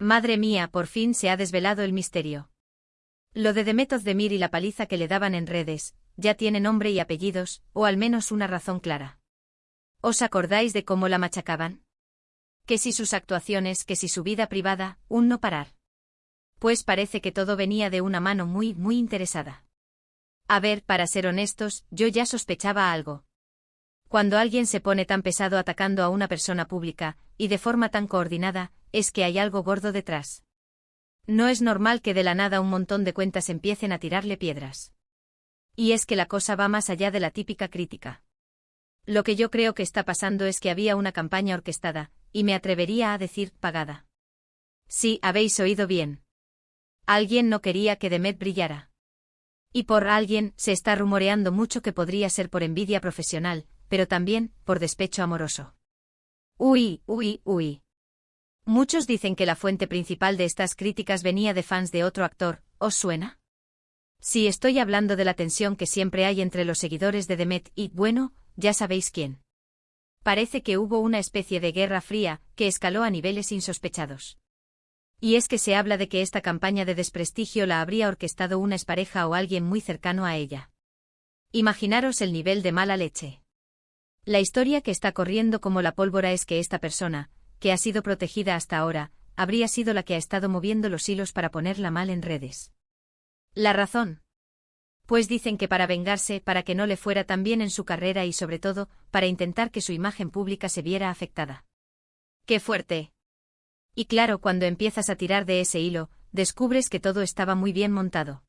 Madre mía, por fin se ha desvelado el misterio. Lo de Demet Özdemir y la paliza que le daban en redes, ya tiene nombre y apellidos, o al menos una razón clara. ¿Os acordáis de cómo la machacaban? Que si sus actuaciones, que si su vida privada, un no parar. Pues parece que todo venía de una mano muy, muy interesada. A ver, para ser honestos, yo ya sospechaba algo. Cuando alguien se pone tan pesado atacando a una persona pública, y de forma tan coordinada, es que hay algo gordo detrás. No es normal que de la nada un montón de cuentas empiecen a tirarle piedras. Y es que la cosa va más allá de la típica crítica. Lo que yo creo que está pasando es que había una campaña orquestada, y me atrevería a decir pagada. Sí, habéis oído bien. Alguien no quería que Demet brillara. Y por alguien se está rumoreando mucho que podría ser por envidia profesional, pero también por despecho amoroso. Uy, uy, uy. Muchos dicen que la fuente principal de estas críticas venía de fans de otro actor, ¿os suena? Sí, estoy hablando de la tensión que siempre hay entre los seguidores de Demet y, bueno, ya sabéis quién. Parece que hubo una especie de guerra fría, que escaló a niveles insospechados. Y es que se habla de que esta campaña de desprestigio la habría orquestado una expareja o alguien muy cercano a ella. Imaginaros el nivel de mala leche. La historia que está corriendo como la pólvora es que esta persona, que ha sido protegida hasta ahora, habría sido la que ha estado moviendo los hilos para ponerla mal en redes. ¿La razón? Pues dicen que para vengarse, para que no le fuera tan bien en su carrera y sobre todo, para intentar que su imagen pública se viera afectada. ¡Qué fuerte! Y claro, cuando empiezas a tirar de ese hilo, descubres que todo estaba muy bien montado.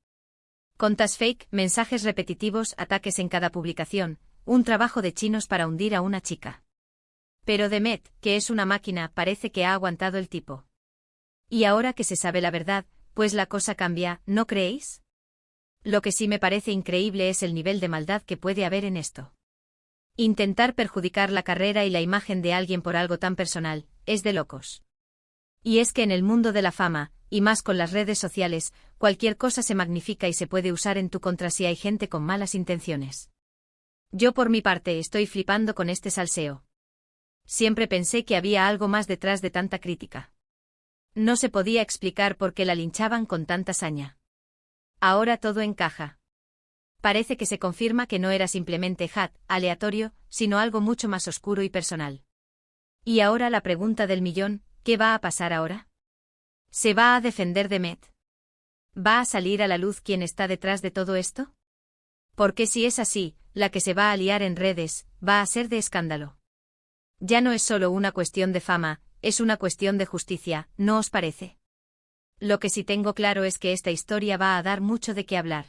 Contas fake, mensajes repetitivos, ataques en cada publicación, un trabajo de chinos para hundir a una chica. Pero Demet, que es una máquina, parece que ha aguantado el tipo. Y ahora que se sabe la verdad, pues la cosa cambia, ¿no creéis? Lo que sí me parece increíble es el nivel de maldad que puede haber en esto. Intentar perjudicar la carrera y la imagen de alguien por algo tan personal, es de locos. Y es que en el mundo de la fama, y más con las redes sociales, cualquier cosa se magnifica y se puede usar en tu contra si hay gente con malas intenciones. Yo por mi parte estoy flipando con este salseo. Siempre pensé que había algo más detrás de tanta crítica. No se podía explicar por qué la linchaban con tanta saña. Ahora todo encaja. Parece que se confirma que no era simplemente hate aleatorio, sino algo mucho más oscuro y personal. Y ahora la pregunta del millón, ¿qué va a pasar ahora? ¿Se va a defender Demet? ¿Va a salir a la luz quién está detrás de todo esto? Porque si es así, la que se va a liar en redes, va a ser de escándalo. Ya no es solo una cuestión de fama, es una cuestión de justicia, ¿no os parece? Lo que sí tengo claro es que esta historia va a dar mucho de qué hablar.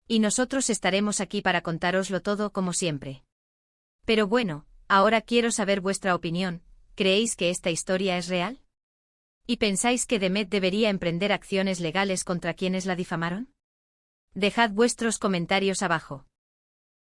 Y nosotros estaremos aquí para contároslo todo como siempre. Pero bueno, ahora quiero saber vuestra opinión, ¿creéis que esta historia es real? ¿Y pensáis que Demet debería emprender acciones legales contra quienes la difamaron? Dejad vuestros comentarios abajo.